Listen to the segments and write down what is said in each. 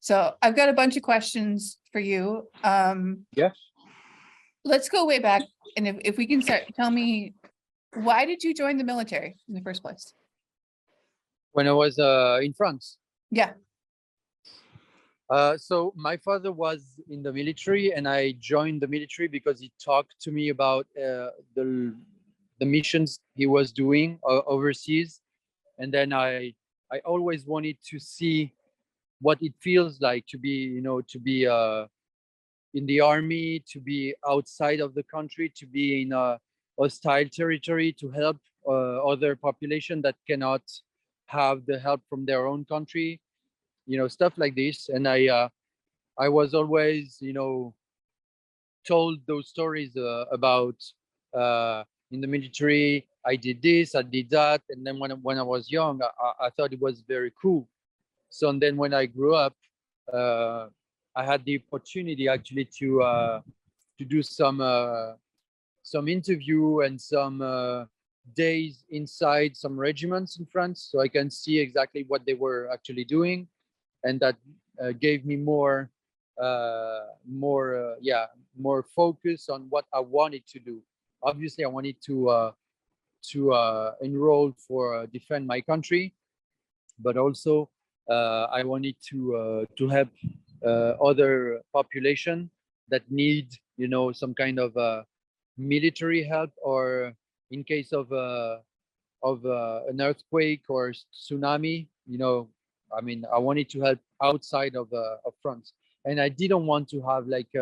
So I've got a bunch of questions for you. Yes. Let's go way back. And if we can start, tell me, why did you join the military in the first place? When I was in France. Yeah. So my father was in the military, and I joined the military because he talked to me about the missions he was doing overseas, and then I always wanted to see what it feels like to be, to be in the army, to be outside of the country, to be in a hostile territory, to help other population that cannot have the help from their own country, stuff like this. And I was always, told those stories about in the military, I did this, I did that. And then when I was young, I thought it was very cool. So and then when I grew up, I had the opportunity actually to do some interview and some days inside some regiments in France, so I can see exactly what they were actually doing, and that gave me more focus on what I wanted to do. Obviously, I wanted to enroll for defend my country, but also I wanted to help other population that need, some kind of military help, or in case of an earthquake or tsunami. I wanted to help outside of France, and I didn't want to have like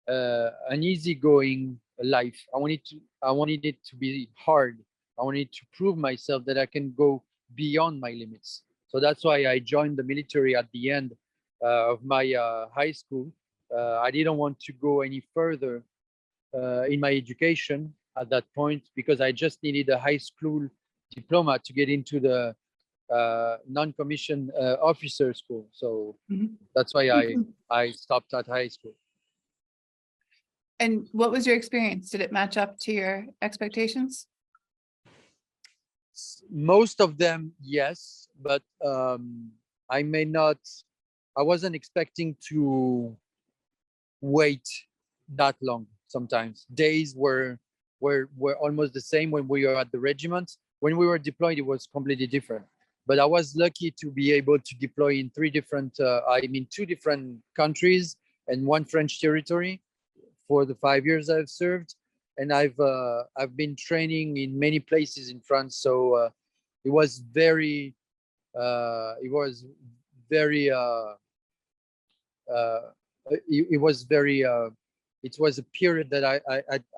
an easygoing life. I wanted it to be hard. I wanted to prove myself that I can go beyond my limits. So that's why I joined the military at the end of my high school. I didn't want to go any further in my education at that point, because I just needed a high school diploma to get into the non-commissioned officer school. So that's why I stopped at high school. And what was your experience? Did it match up to your expectations? Most of them, yes, but I wasn't expecting to wait that long. Sometimes days were almost the same when we were at the regiment. When we were deployed, it was completely different. But I was lucky to be able to deploy in two different countries and one French territory for the 5 years I've served. And I've been training in many places in France. So it was very it was a period that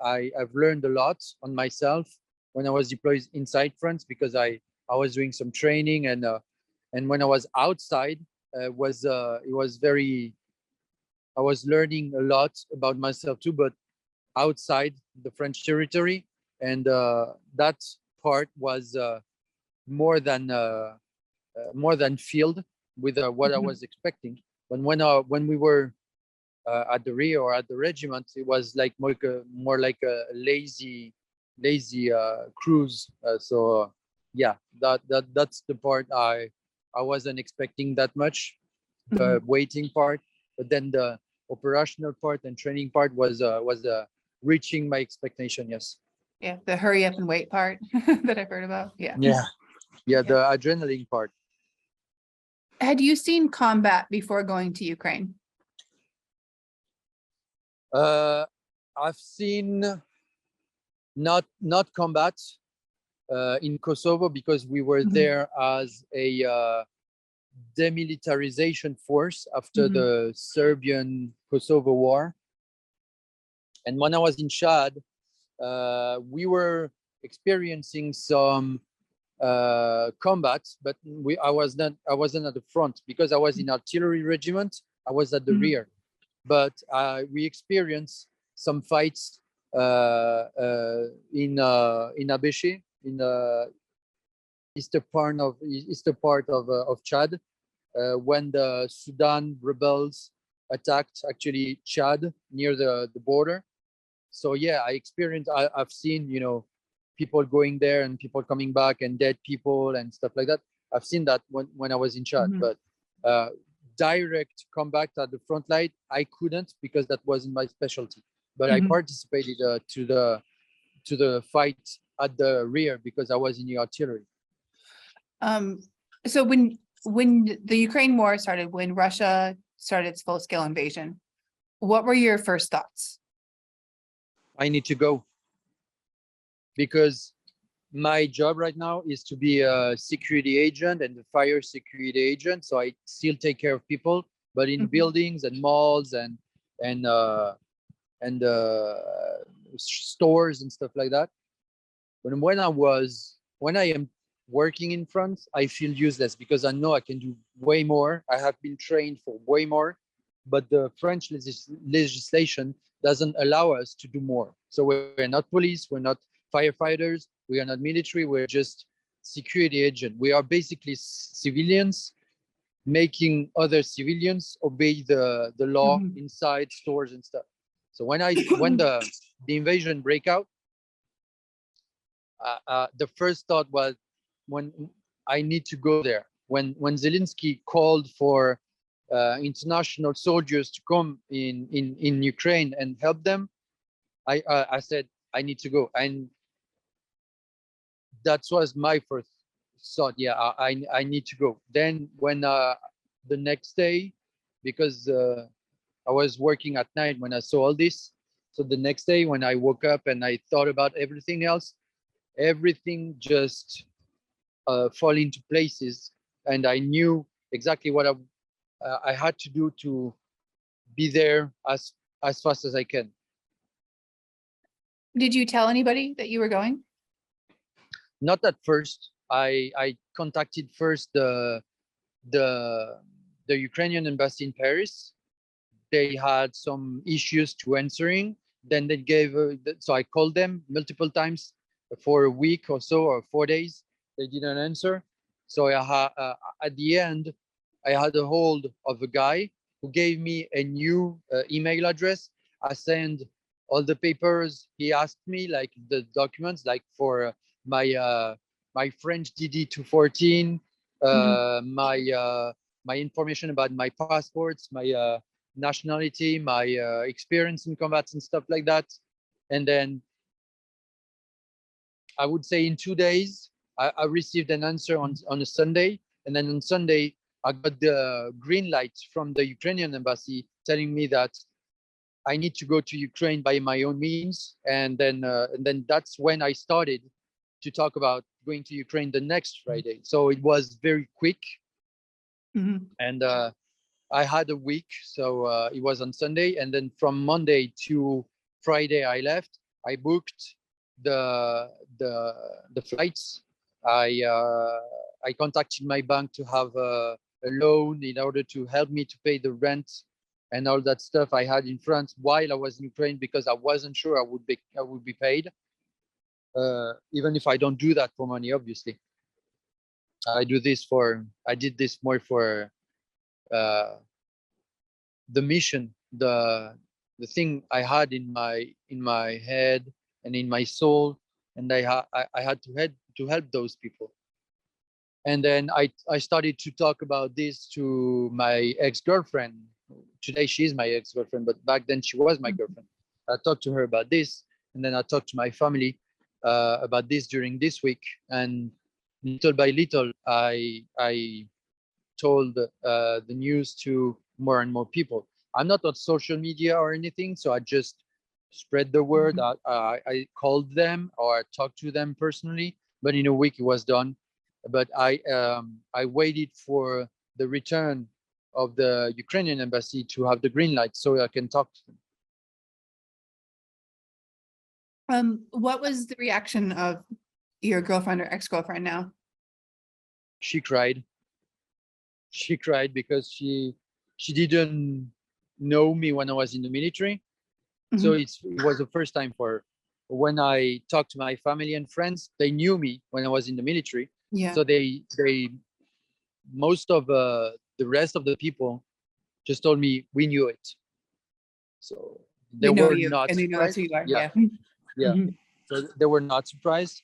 I've learned a lot on myself when I was deployed inside France, because I was doing some training, and when I was outside, I was learning a lot about myself too, but outside the French territory, and that part was more than filled with what I was expecting. But when we were at the rear or at the regiment, it was like more like a lazy cruise. Yeah, that's the part I wasn't expecting that much, the waiting part. But then the operational part and training part was reaching my expectation. Yes. Yeah, the hurry up and wait part that I've heard about. Yeah. Yeah, the adrenaline part. Had you seen combat before going to Ukraine? I've seen not combat in Kosovo, because we were there as a demilitarization force after the Serbian Kosovo war. And when I was in Chad, we were experiencing some combat, but I wasn't at the front, because I was in artillery regiment. I was at the rear, but we experienced some fights in Abéché, in the eastern part of Chad, when the Sudan rebels attacked actually Chad near the border. So yeah, I've seen, people going there and people coming back and dead people and stuff like that. I've seen that when I was in Chad, but direct combat at the front line, I couldn't because that wasn't my specialty. But I Mhm. participated to the fight at the rear because I was in the artillery. So when the Ukraine war started, when Russia started its full-scale invasion, what were your first thoughts? I need to go because my job right now is to be a security agent and a fire security agent. So I still take care of people, but in Mhm. buildings and malls and stores and stuff like that. But when I am working in France, I feel useless because I know I can do way more. I have been trained for way more, but the French legislation doesn't allow us to do more. So we're not police, we're not firefighters, we are not military, we're just security agent. We are basically civilians making other civilians obey the law Mhm. inside stores and stuff. So when the invasion break out, the first thought was when I need to go there. When Zelensky called for international soldiers to come in Ukraine and help them, I said I need to go, and that was my first thought. Yeah, I need to go. Then when the next day, because I was working at night when I saw all this, so the next day when I woke up and I thought about everything else, everything just fall into places, and I knew exactly what I had to do to be there as fast as I can. Did you tell anybody that you were going? Not at first. I contacted first the the Ukrainian embassy in Paris. They had some issues to answering. Then they gave so I called them multiple times for a week or so, or 4 days. They didn't answer. So at the end, I had a hold of a guy who gave me a new email address. I sent all the papers he asked me, like the documents, like for my French DD 214, my information about my passports, my nationality, my experience in combats and stuff like that. And then I would say in 2 days, I received an answer on a Sunday. And then on Sunday, I got the green light from the Ukrainian embassy telling me that I need to go to Ukraine by my own means. And then that's when I started to talk about going to Ukraine the next Friday. So it was very quick. Mhm. And I had a week, so it was on Sunday, and then from Monday to Friday I left. I booked the flights. I contacted my bank to have a loan in order to help me to pay the rent and all that stuff I had in France while I was in Ukraine, because I wasn't sure I would be paid, even if I don't do that for money. Obviously, I did this more for uh, the mission, the thing I had in my head and in my soul, and I had to help those people. And then I started to talk about this to my ex-girlfriend. Today she's my ex-girlfriend, but back then she was my girlfriend. I talked to her about this, and then I talked to my family about this during this week. And little by little, I told the news to more and more people. I'm not on social media or anything, so I just spread the word. I called them or I talked to them personally, but in a week it was done. But I waited for the return of the Ukrainian embassy to have the green light so I can talk to them. What was the reaction of your girlfriend or ex-girlfriend now? She cried. She cried because she didn't know me when I was in the military. So Mhm. it was the first time for her. When I talked to my family and friends, they knew me when I was in the military. Yeah, So they most of the rest of the people just told me we knew it. So they they know were you not and they know that's surprised. who you are. Yeah, Yeah. yeah. Mhm. So they were not surprised.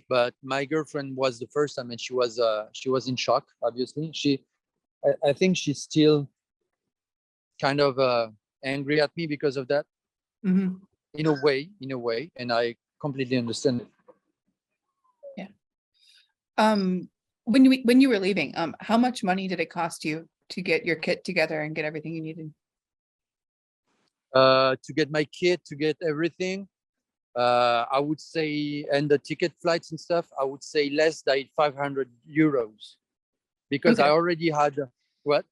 But my girlfriend was the first time, and she was in shock. Obviously, I think she's still kind of angry at me because of that. Mhm. In a way, and I completely understand it. When you were leaving, how much money did it cost you to get your kit together and get everything you needed? To get my kit, to get everything, I would say, and the ticket flights and stuff, I would say less than 500 euros, because I Okay. already had what?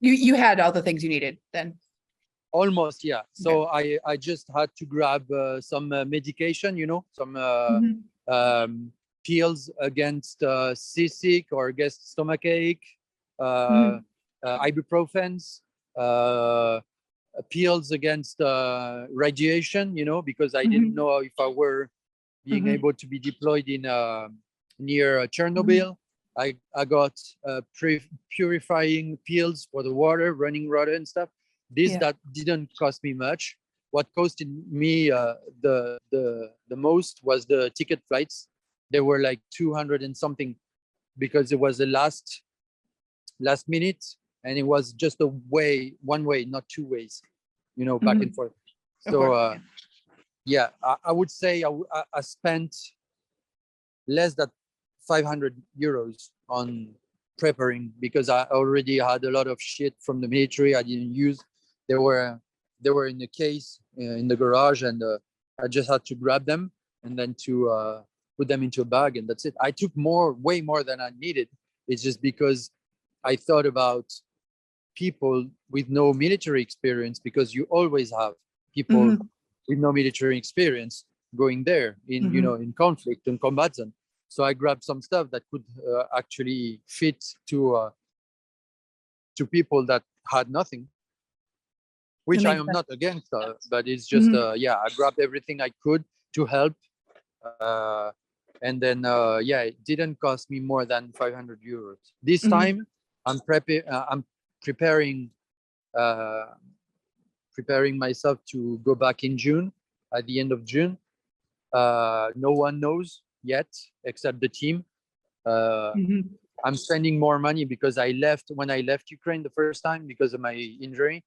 You had all the things you needed then. Almost, yeah. So I just had to grab some medication, some Mhm. pills against seasick or against stomachache, Mhm. ibuprofens, pills against radiation, because I didn't Mhm. know if I were being Mhm. able to be deployed in near Mhm. Chernobyl. I got purifying pills for the water, running water and stuff. Yeah. That didn't cost me much. What costed me the most was the ticket flights. They were like 200 and something, because it was the last minute, and it was just one way, not two ways, back and Mhm. forth. Of So course. Yeah. yeah, I would say I spent less than 500 euros on preparing, because I already had a lot of shit from the military I didn't use. They were in the case in the garage, and I just had to grab them and then to put them into a bag, and that's it. I took way more than I needed. It's just because I thought about people with no military experience, because you always have people Mhm. with no military experience going there in Mhm. in conflict and combat zone. So I grabbed some stuff that could actually fit to people that had nothing, That which I makes am sense. not against, but it's just Mhm. yeah, I grabbed everything I could to help, uh, and then yeah, it didn't cost me more than 500 euros this Mhm. time. I'm preparing uh, preparing myself to go back in June, at the end of June. No one knows yet except the team. Mhm. I'm spending more money because when I left Ukraine the first time because of my injury.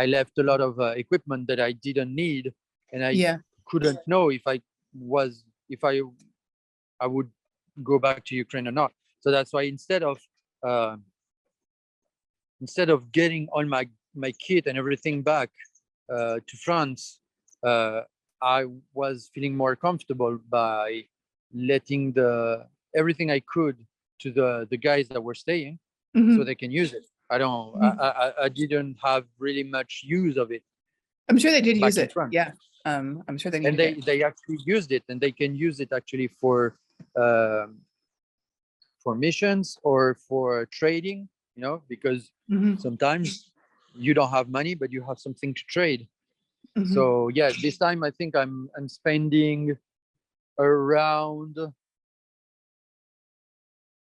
I left a lot of equipment that I didn't need, and I Yeah. couldn't know if I would go back to Ukraine or not. So that's why uh, instead of getting all my kit and everything back to France, uh, I was feeling more comfortable by letting everything I could to the guys that were staying, so Mhm. they can use it. I don't. Mhm. I didn't have really much use of it I'm sure they did use back in it. France, Yeah. I'm sure they and needed it. they actually used it, and they can use it actually um, for missions or for trading. Because Mhm. sometimes you don't have money, but you have something to trade. Mhm. So yeah, this time I think I'm spending around,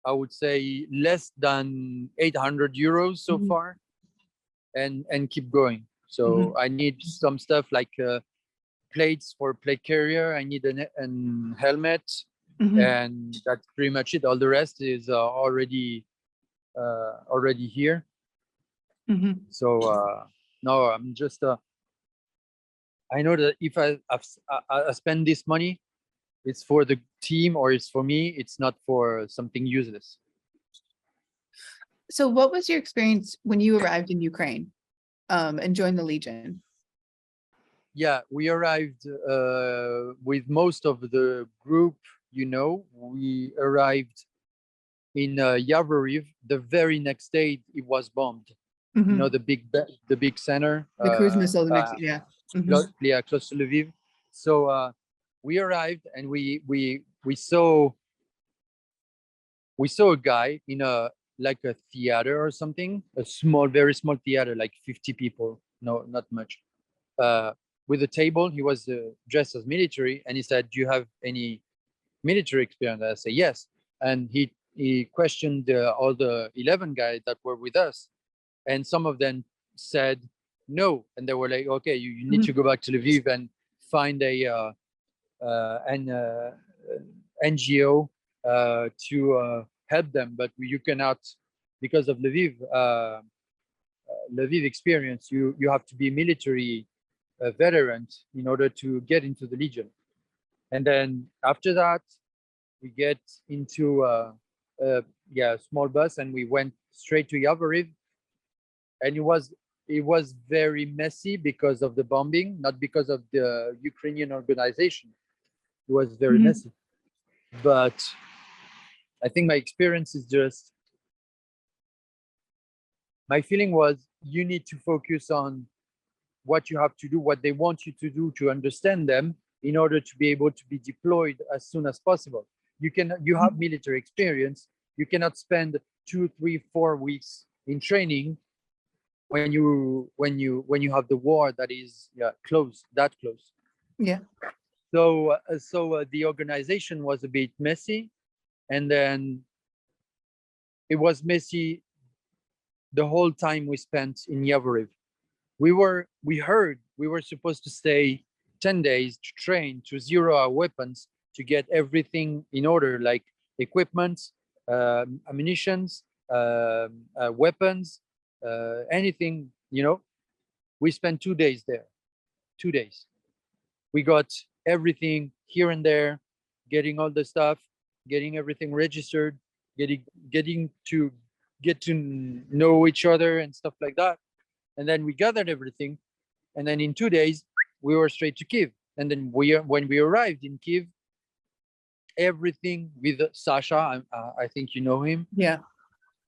I would say, less than 800 euros so Mhm. far, and keep going. So Mhm. I need some stuff like plates for plate carrier. I need an helmet, Mhm. and that's pretty much it. All the rest is already here. Mhm. So no, I'm just I know that if I spend this money, it's for the team or it's for me. It's not for something useless. So what was your experience when you arrived in Ukraine, and joined the Legion? Yeah, we arrived with most of the group. We arrived in Yavoriv. The very next day, it was bombed. Mhm. The big center. The cruise missile, yeah. Mhm. Yeah, close to Lviv. So we arrived, and we saw a guy in like a theater or something, a very small theater, like 50 people. No, not much. Uh, with a table, he was dressed as military, and he said, "Do you have any military experience?" I say, "Yes." And he questioned all the 11 guys that were with us, and some of them said no, and they were like, "Okay, you need to Mhm. go back to Lviv and find an NGO to help them, but you cannot, because of Lviv. Lviv experience, you have to be military veteran in order to get into the Legion. And then after that, we get into a small bus, and we went straight to Yavoriv. And it was very messy because of the bombing, not because of the Ukrainian organization. It was very messy. But I think my experience is just, my feeling was you need to focus on what you have to do, what they want you to do, to understand them in order to be able to be deployed as soon as possible. You have military experience. You cannot spend 2, 3, 4 weeks in training when you have the war that is that close. Yeah. So the organization was a bit messy, and then it was messy the whole time we spent in Yavoriv. We heard we were supposed to stay 10 days to train, to zero our weapons, to get everything in order, like equipment, ammunitions, weapons, anything, We spent 2 days there, 2 days. We got everything here and there, getting all the stuff, getting everything registered, getting to get to know each other and stuff like that. And then we gathered everything, and then in 2 days we were straight to Kiev. And then when we arrived in Kiev, everything with Sasha, I think you know him. Yeah.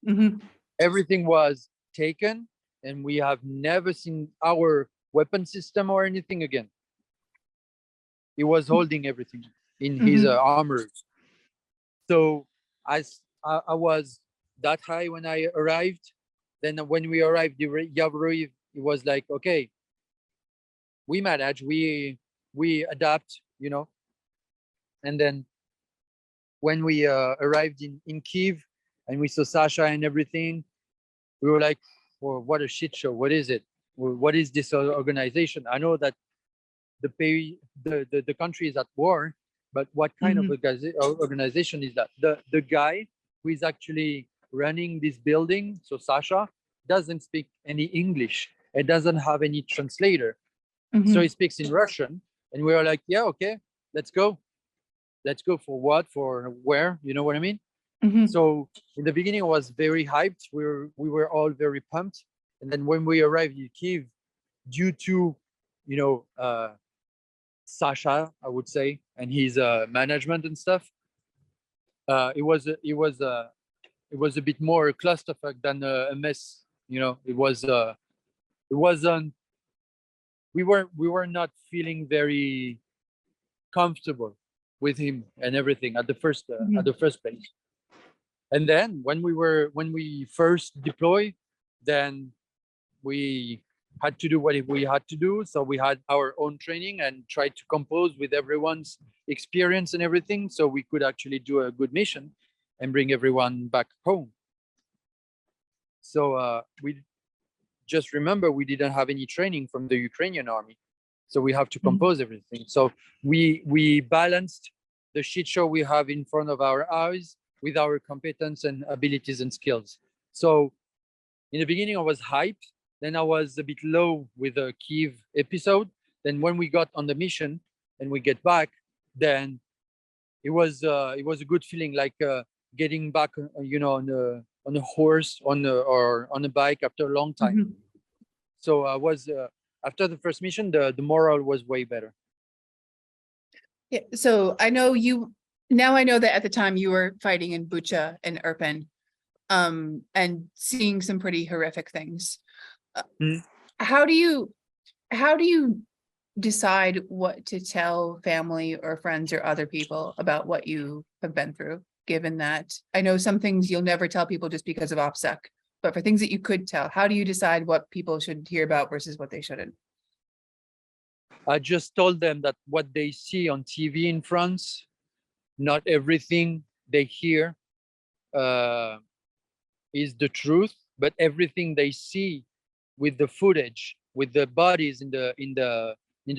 Mm-hmm. Everything was taken, and we have never seen our weapon system or anything again. He was holding everything in his armor. So I was that high when I arrived. Then when we arrived in Yavoriv, it was like, okay, we manage, we adapt, And then when we arrived in Kiev and we saw Sasha and everything, we were like, well, what a shit show. What is it? What is this organization? I know that the country is at war, but what kind of organization is that? The guy who is actually running this building, so Sasha, doesn't speak any English. It doesn't have any translator. So he speaks in Russian, and we were like, yeah, okay, let's go. Let's go for what? For where? You know what I mean? So in the beginning, I was very hyped. We were all very pumped. And then when we arrived in Kiev, due to, Sasha, I would say, and his management and stuff, it was a bit more clusterfuck than a mess. It wasn't. We were not feeling very comfortable with him and everything at the first place. And then when we first deployed, then we had to do what we had to do. So we had our own training and tried to compose with everyone's experience and everything, so we could actually do a good mission and bring everyone back home. So we just remember we didn't have any training from the Ukrainian army, so we have to compose everything. So we balanced the shit show we have in front of our eyes with our competence and abilities and skills. So in the beginning I was hyped, then I was a bit low with the Kiev episode. Then when we got on the mission and we get back, then it was a good feeling, like getting back, on a horse, or on a bike after a long time. So I was after the first mission, the morale was way better. Yeah. So I know that at the time you were fighting in Bucha and Irpin, and seeing some pretty horrific things. How do you decide what to tell family or friends or other people about what you have been through, given that I know some things you'll never tell people just because of OPSEC, but for things that you could tell, how do you decide what people should hear about versus what they shouldn't? I just told them that what they see on TV in France, not everything they hear is the truth, but everything they see with the footage, with the bodies in the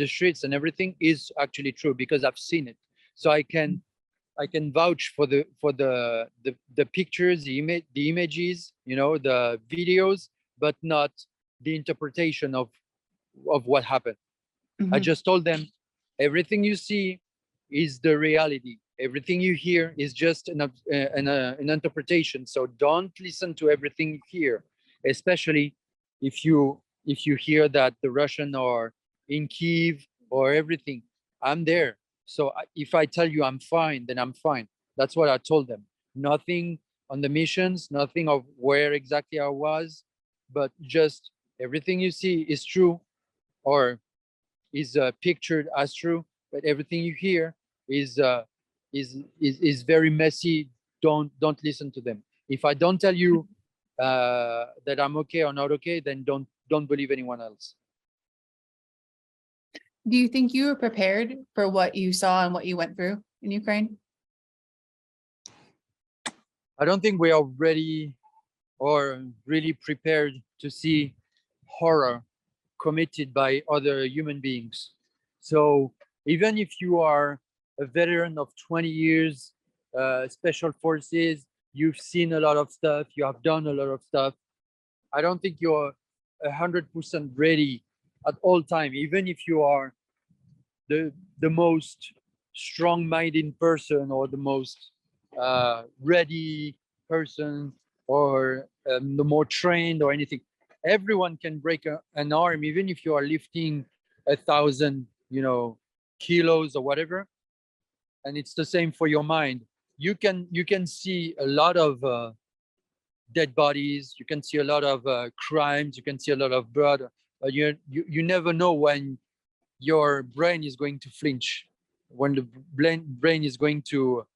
streets and everything is actually true, because I've seen it. So I can vouch for the pictures, the images, the videos, but not the interpretation of what happened. I Mhm. just told them, everything you see is the reality. Everything you hear is just an interpretation. So don't listen to everything you hear, especially if you hear that the Russian are in Kiev or everything. I'm there. So if I tell you I'm fine, then I'm fine. That's what I told them. Nothing on the missions, nothing of where exactly I was, but just everything you see is true, or is pictured as true, but everything you hear is is very messy. Don't listen to them. If I don't tell you that I'm okay or not okay, then don't believe anyone else. Do you think you were prepared for what you saw and what you went through in Ukraine? I don't think we are ready or really prepared to see horror committed by other human beings. So even if you are a veteran of 20 years, special forces, you've seen a lot of stuff, you have done a lot of stuff. I don't think you're 100% ready at all time, even if you are the most strong-minded person or the most ready person or the more trained or anything. Everyone can break an arm, even if you are lifting 1,000, kilos or whatever. And it's the same for your mind. You can see a lot of dead bodies. You can see a lot of crimes. You can see a lot of blood. But you never know when your brain is going to flinch, when the brain is going to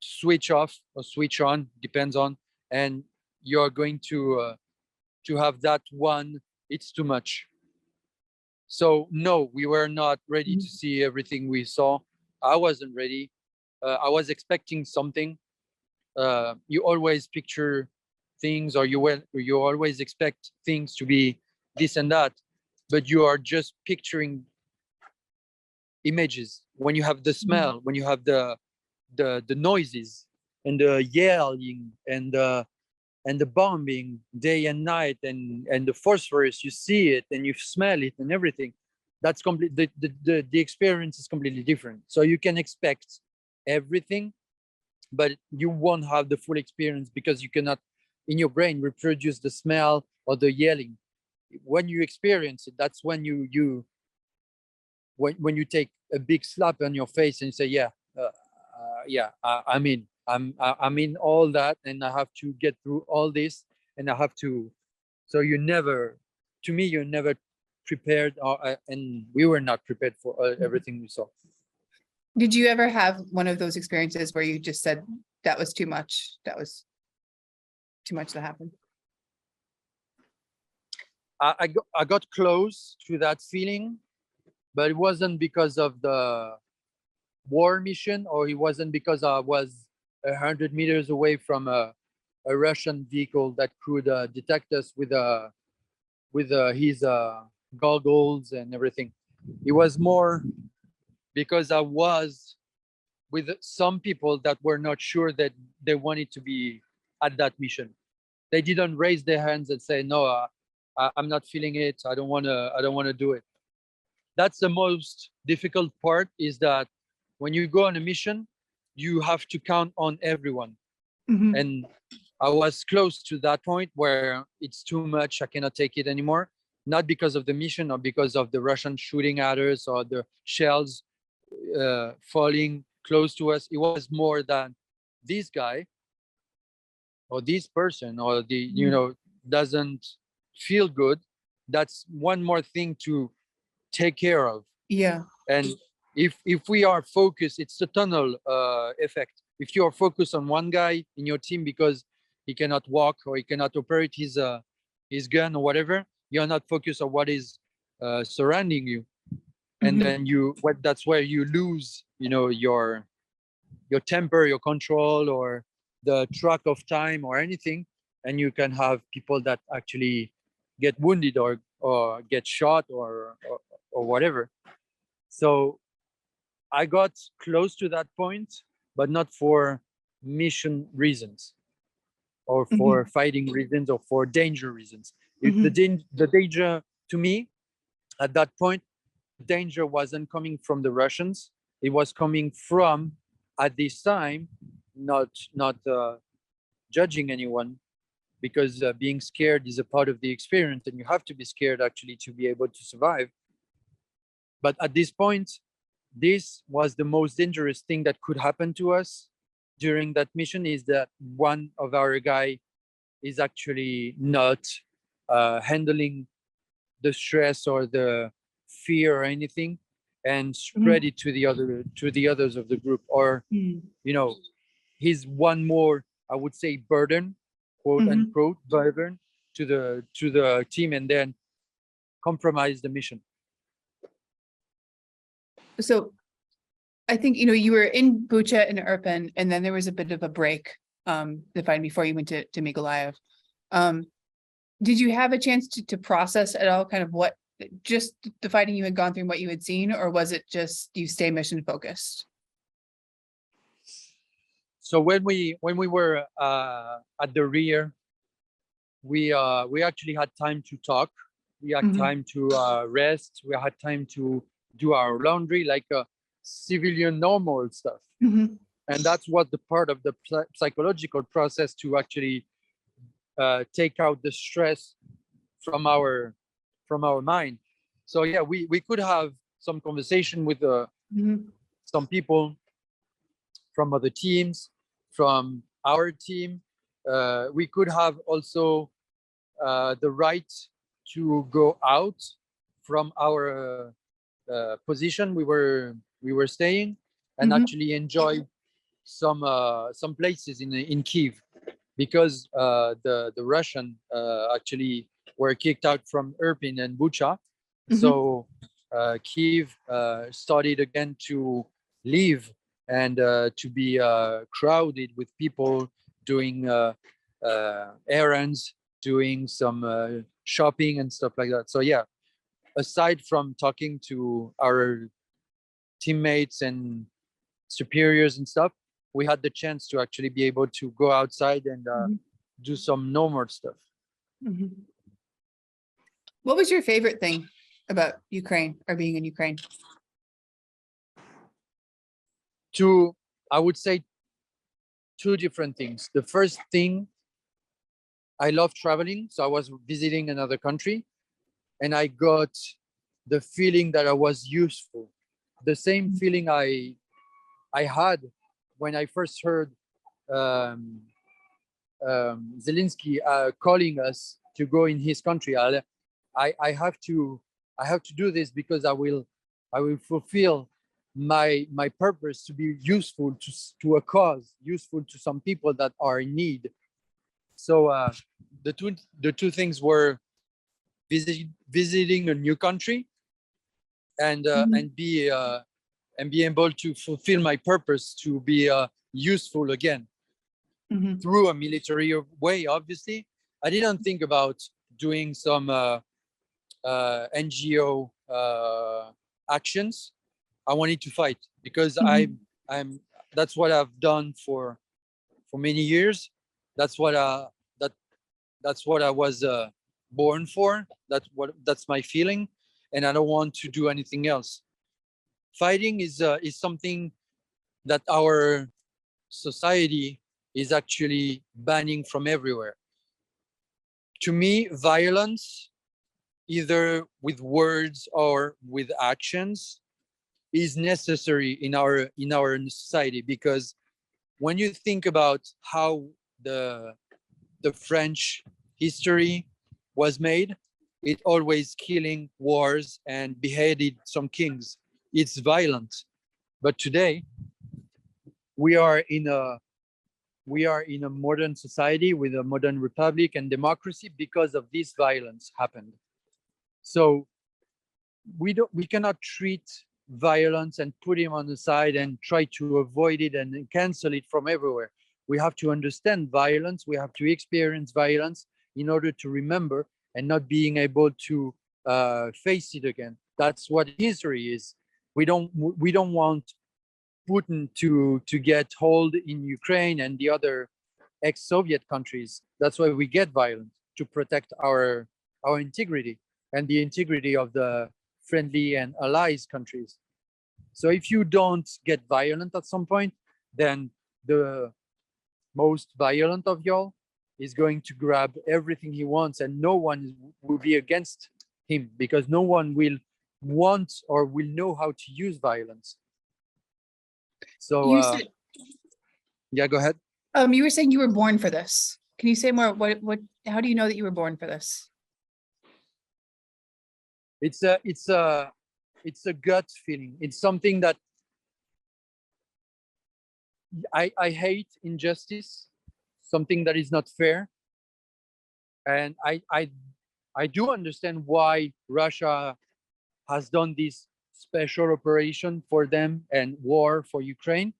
switch off or switch on, depends on, and you're going to have that one, it's too much. So no, we were not ready to see everything we saw. I wasn't ready. I was expecting something. You always picture things, or you always expect things to be this and that, but you are just picturing images. When you have the smell, when you have the noises and the yelling and the bombing day and night, and the phosphorus, you see it and you smell it and everything, that's complete. The experience is completely different. So you can expect everything, but you won't have the full experience because you cannot in your brain reproduce the smell or the yelling. When you experience it, that's when when you take a big slap on your face and you say, yeah, yeah, I'm in all that, and I have to get through all this, and I have to. So you never, to me, you're never prepared, and we were not prepared for everything we saw. Did you ever have one of those experiences where you just said that was too much? That was too much that happened. I got close to that feeling, but it wasn't because of the war mission, or it wasn't because I was 100 meters away from a Russian vehicle that could detect us with his goggles and everything. It was more because I was with some people that were not sure that they wanted to be at that mission. They didn't raise their hands and say, "No, I'm not feeling it. I don't want to. I don't want to do it." That's the most difficult part, is that when you go on a mission, you have to count on everyone. Mhm. And I was close to that point where it's too much. I cannot take it anymore. Not because of the mission or because of the Russian shooting at us or the shells falling close to us. It was more than this guy or this person or doesn't feel good. That's one more thing to take care of. Yeah. And if we are focused, it's the tunnel effect. If you are focused on one guy in your team because he cannot walk or he cannot operate his gun or whatever, you're not focused on what is surrounding you. And Mhm. then that's where you lose your temper, your control, or the track of time or anything. And you can have people that actually get wounded or get shot or whatever. So I got close to that point, but not for mission reasons or for Mhm. fighting reasons or for danger reasons. The danger to me at that point, danger wasn't coming from the Russians. It was coming from, at this time, not judging anyone, because being scared is a part of the experience, and you have to be scared actually to be able to survive. But at this point, this was the most dangerous thing that could happen to us during that mission, is that one of our guy is actually not handling the stress or the fear or anything, and spread it to the others of the group, or he's one more, I would say, burden, quote unquote, burden to the team, and then compromise the mission. So I think, you were in Bucha and Irpin, and then there was a bit of a break, the fight before you went to Mykolaiv. Did you have a chance to process at all kind of what, just the fighting you had gone through and what you had seen, or was it just you stay mission focused? So when we were at the rear, we actually had time to talk. We had time to rest. We had time to do our laundry, like civilian normal stuff. And that's what the part of the psychological process to actually take out the stress from our mind. So yeah, we could have some conversation with some people from other teams, from our team. We could have also the right to go out from our position we were staying, and actually enjoy some places in Kiev, because the Russian actually were kicked out from Irpin and Bucha. So Kiev started again to live and to be crowded with people doing errands, doing some shopping and stuff like that. So yeah, aside from talking to our teammates and superiors and stuff, we had the chance to actually be able to go outside and do some normal stuff. What was your favorite thing about Ukraine, or being in Ukraine? I would say two different things. The first thing, I love traveling. So I was visiting another country, and I got the feeling that I was useful. The same feeling I had when I first heard Zelensky calling us to go in his country. I have to do this because I will fulfill my purpose to be useful to a cause, useful to some people that are in need. So the two things were visiting a new country and be able to fulfill my purpose to be useful again through a military way. Obviously, I didn't think about doing some NGO actions. I wanted to fight because I'm that's what I've done for many years. That's what I was born for. That's my feeling, and I don't want to do anything else. Fighting is something that our society is actually banning from everywhere. To me, violence, either with words or with actions, is necessary in our society, because when you think about how the French history was made, it always killing, wars, and beheaded some kings. It's violent. But today we are in a modern society with a modern republic and democracy because of this violence happened. So we cannot treat violence and put him on the side and try to avoid it and cancel it from everywhere. We have to understand violence. We have to experience violence in order to remember and not being able to face it again. That's what history is. We don't want Putin to get hold in Ukraine and the other ex-Soviet countries. That's why we get violent, to protect our our integrity and the integrity of the friendly and allies countries. So if you don't get violent at some point, then the most violent of y'all is going to grab everything he wants, and no one will be against him because no one will want or will know how to use violence. So You said, yeah, go ahead. you were saying you were born for this. Can you say more? How do you know that you were born for this? It's a gut feeling. It's something that I hate injustice, something that is not fair. And I do understand why Russia has done this special operation for them and war for Ukraine.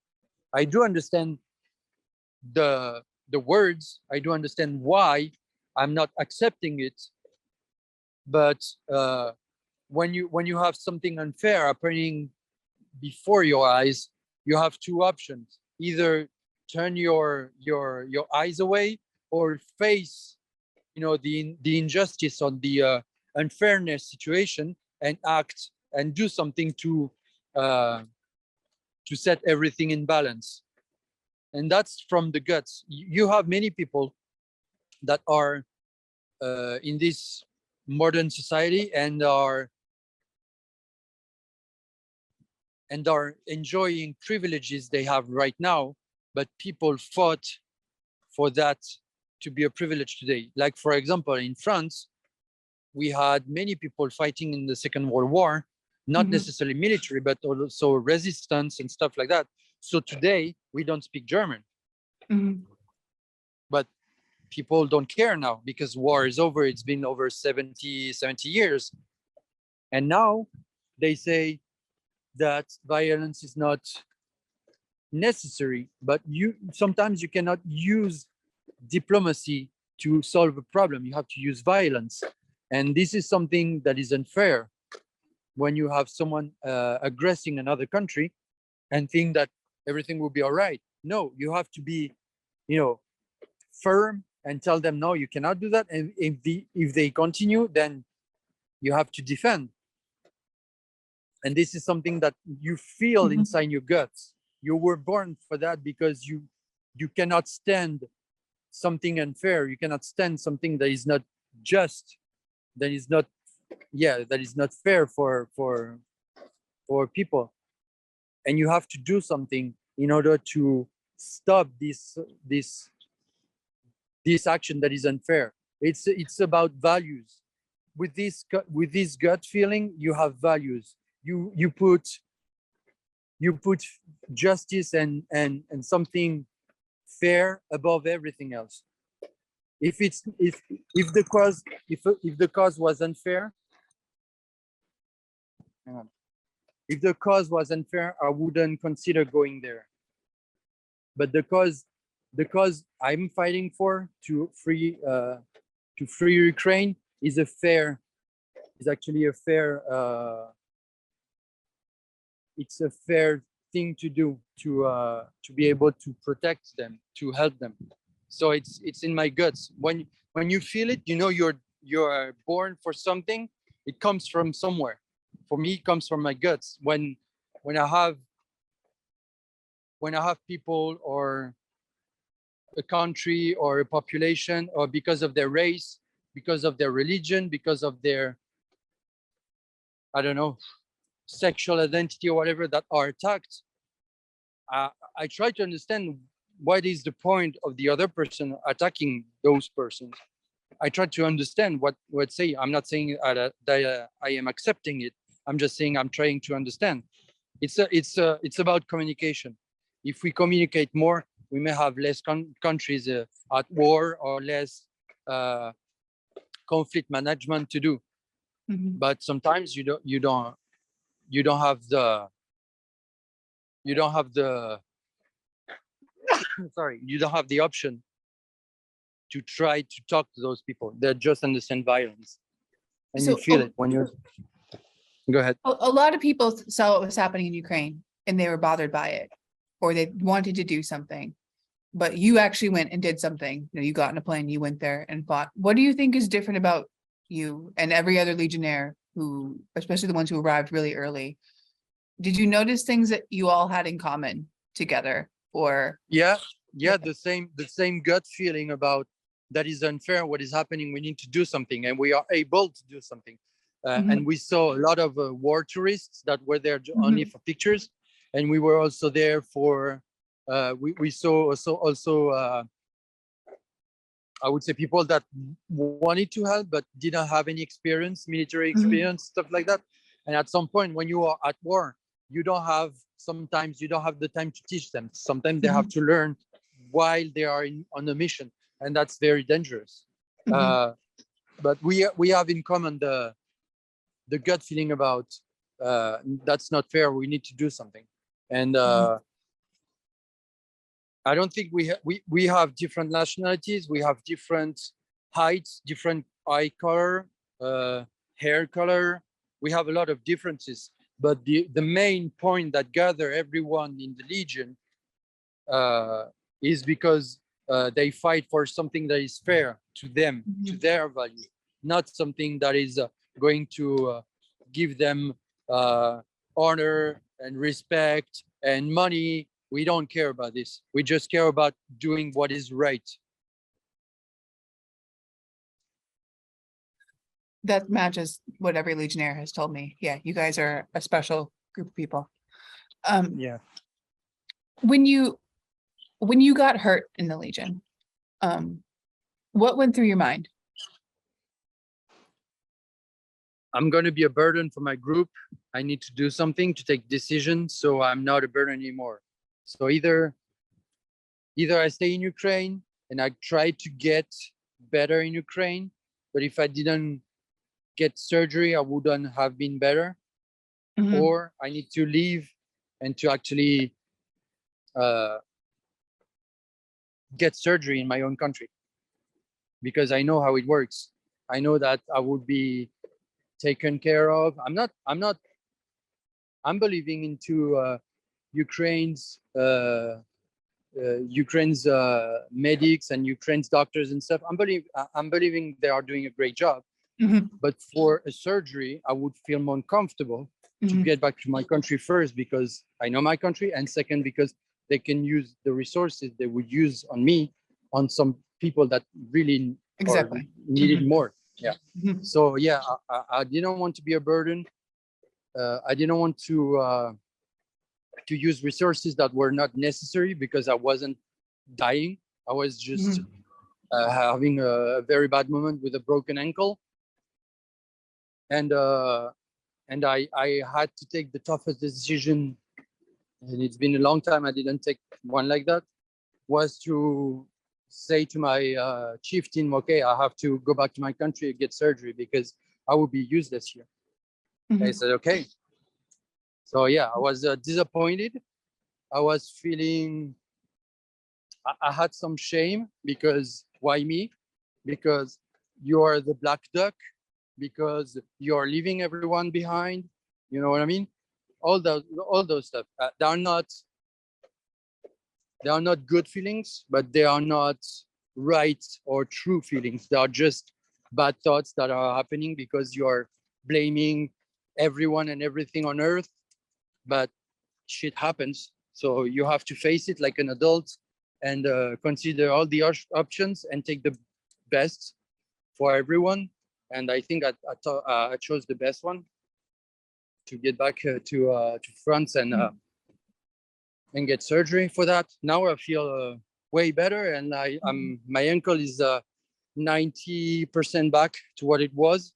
I do understand the words. I do understand why. I'm not accepting it. But when you have something unfair happening before your eyes, you have two options: either turn your eyes away or face, the injustice on the unfairness situation and act and do something to set everything in balance. And that's from the guts. You have many people that are in this modern society and are enjoying privileges they have right now, but people fought for that to be a privilege today. Like, for example, in France, we had many people fighting in the Second World War, not necessarily military, but also resistance and stuff like that. So today we don't speak German, but people don't care now because war is over. It's been over 70 years. And now they say that violence is not necessary, but sometimes you cannot use diplomacy to solve a problem. You have to use violence. And this is something that is unfair when you have someone aggressing another country and think that everything will be all right. No, you have to be, firm and tell them, no, you cannot do that. And if they continue, then you have to defend. And this is something that you feel inside your guts. You were born for that because you cannot stand something unfair. You cannot stand something that is not just, that is not fair for people. And you have to do something in order to stop this action that is unfair. It's about values. With this gut feeling, you have values. You put justice and something fair above everything else. If the cause was unfair, if the cause was unfair, I wouldn't consider going there. But the cause I'm fighting for to free Ukraine is actually a fair. It's a fair thing to do to be able to protect them, to help them. So it's in my guts. When you feel it, you're born for something. It comes from somewhere. For me, it comes from my guts. When I have people or a country or a population, or because of their race, because of their religion, because of their, I don't know, sexual identity or whatever, that are attacked, I try to understand what is the point of the other person attacking those persons. I try to understand what say. I'm not saying that I am accepting it. I'm just saying I'm trying to understand. It's about communication. If we communicate more, we may have less countries at war or less conflict management to do. But sometimes you don't have the sorry, you don't have the option to try to talk to those people. They just understand violence, and you feel it when you're. Go ahead. A lot of people saw what was happening in Ukraine and they were bothered by it, or they wanted to do something, but you actually went and did something. You got in a plane, you went there and fought. What do you think is different about you and every other Legionnaire who, especially the ones who arrived really early, did you notice things that you all had in common together? Or Yeah, the same gut feeling about that is unfair, what is happening, we need to do something, and we are able to do something. And we saw a lot of war tourists that were there only for pictures, and we were also there for we saw also I would say people that wanted to help but didn't have any experience, military experience, stuff like that. And at some point when you are at war, sometimes you don't have the time to teach them. Sometimes they have to learn while they are on a mission, and that's very dangerous. But we have in common the gut feeling about that's not fair, we need to do something. And I don't think we have different nationalities. We have different heights, different eye color, hair color. We have a lot of differences. But the main point that gather everyone in the Legion is because they fight for something that is fair to them, to their value, not something that is going to give them honor and respect and money. We don't care about this. We just care about doing what is right. that matches what every Legionnaire has told me. Yeah, you guys are a special group of people. Yeah. When you got hurt in the Legion, what went through your mind? I'm going to be a burden for my group. I need to do something to take decisions, so I'm not a burden anymore. So either I stay in Ukraine and I try to get better in Ukraine, but if I didn't get surgery, I wouldn't have been better. Or I need to leave and to actually get surgery in my own country, because I know how it works. I know that I would be taken care of. I'm believing into Ukraine's medics and Ukraine's doctors and stuff. I'm believing they are doing a great job. But for a surgery, I would feel more comfortable to get back to my country first, because I know my country, and second, because they can use the resources they would use on me on some people that really needed more. Yeah. So yeah, I didn't want to be a burden. I didn't want to use resources that were not necessary, because I wasn't dying. I was just having a very bad moment with a broken ankle. And I had to take the toughest decision, and it's been a long time I didn't take one like that, was to say to my chief team, okay, I have to go back to my country and get surgery because I will be useless here. I said, okay. So yeah, I was disappointed. I was feeling, I had some shame, because why me? Because you are the black duck, because you are leaving everyone behind. You know what I mean? All those stuff. They are not good feelings, but they are not right or true feelings. They are just bad thoughts that are happening because you are blaming everyone and everything on earth. But shit happens, so you have to face it like an adult and consider all the options and take the best for everyone. And I think I chose the best one, to get back to France and get surgery for that. Now I feel way better, and my ankle is 90% back to what it was.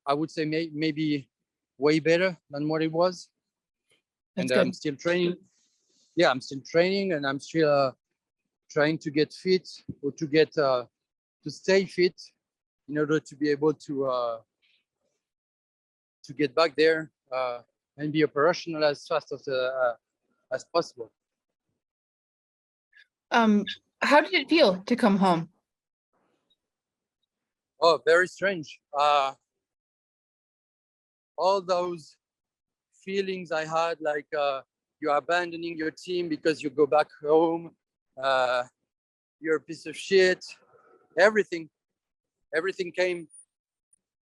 I would say maybe way better than what it was. That's and good. I'm still training. Yeah, I'm still training, and I'm still trying to get fit, or to get to stay fit, in order to be able to get back there and be operational as fast as possible. How did it feel to come home? Oh, very strange. All those feelings I had, like you're abandoning your team because you go back home, you're a piece of shit. Everything came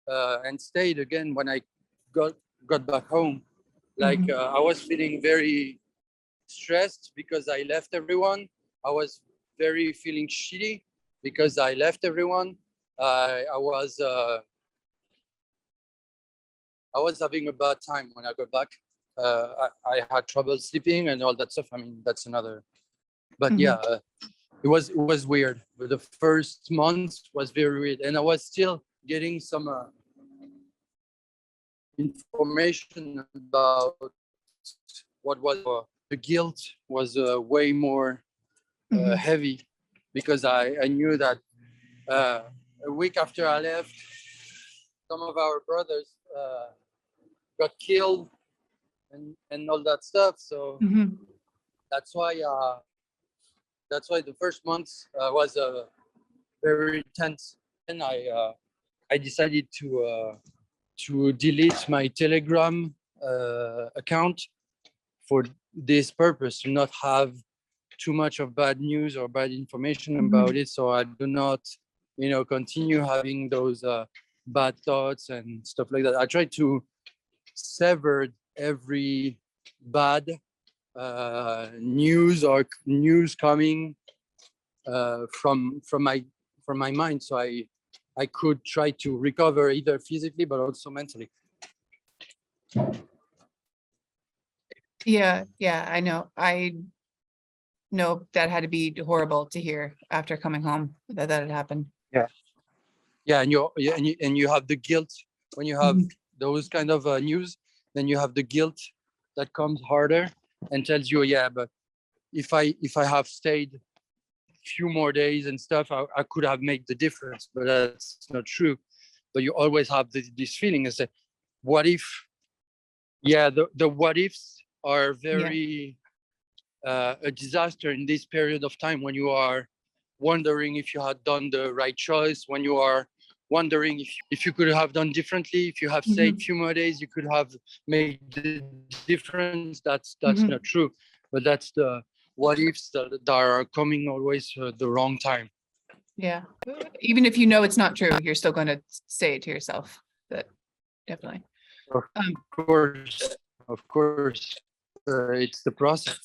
and stayed again when I got back home. Like I was feeling very stressed because I left everyone. I was very feeling shitty because I left everyone. I was having a bad time when I got back. I had trouble sleeping and all that stuff. I mean, that's another. But yeah, it was weird. But the first month was very weird, and I was still getting some information about what was the guilt was way more heavy, because I knew that a week after I left, some of our brothers got killed and all that stuff. So that's why the first month was very tense, and I decided to delete my Telegram account for this purpose, to not have too much of bad news or bad information about it, so I do not, continue having those bad thoughts and stuff like that. I try to sever every bad news or news coming from my mind, so I could try to recover either physically but also mentally. Yeah, I know. I know that had to be horrible to hear after coming home that had happened. Yeah, and you have the guilt when you have those kind of news. Then you have the guilt that comes harder and tells you, yeah, but if I have stayed few more days and stuff, I could have made the difference, but that's not true. But you always have this feeling is that, what if? Yeah, the what ifs are very a disaster in this period of time, when you are wondering if you had done the right choice, when you are wondering if you could have done differently, if you have stayed few more days, you could have made the difference. That's not true, but that's the what ifs that are coming always the wrong time. Yeah, even if you know it's not true, you're still going to say it to yourself. That definitely. Of course, it's the process.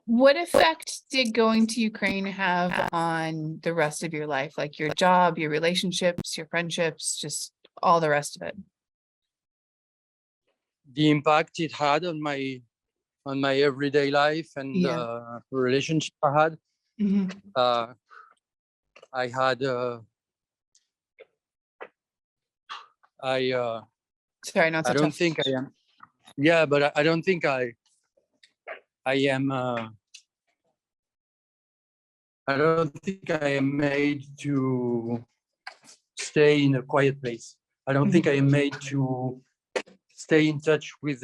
What effect did going to Ukraine have on the rest of your life, like your job, your relationships, your friendships, just all the rest of it? The impact it had on my everyday life and relationship I had. I had sorry, not so I don't tough. think I am. Yeah, but I don't think I am. I don't think I am made to stay in a quiet place. I don't think I am made to stay in touch with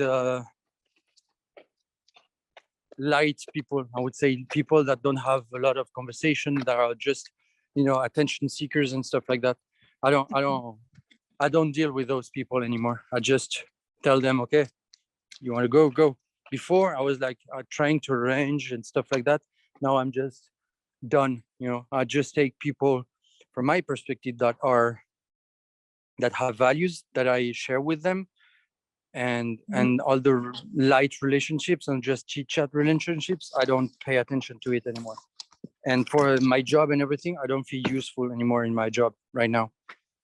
light people. I would say people that don't have a lot of conversation, that are just, attention seekers and stuff like that. I don't deal with those people anymore. I just tell them, okay, you want to go. Before I was like trying to arrange and stuff like that. Now I'm just done. I just take people from my perspective that have values that I share with them, and all the light relationships and just chit chat relationships, I don't pay attention to it anymore. And for my job and everything, I don't feel useful anymore in my job right now.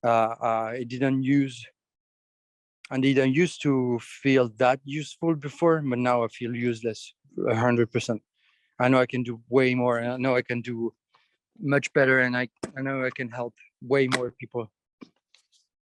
I didn't used to feel that useful before, but now I feel useless 100%. I know I can do way more, and I know I can do much better, and I know I can help way more people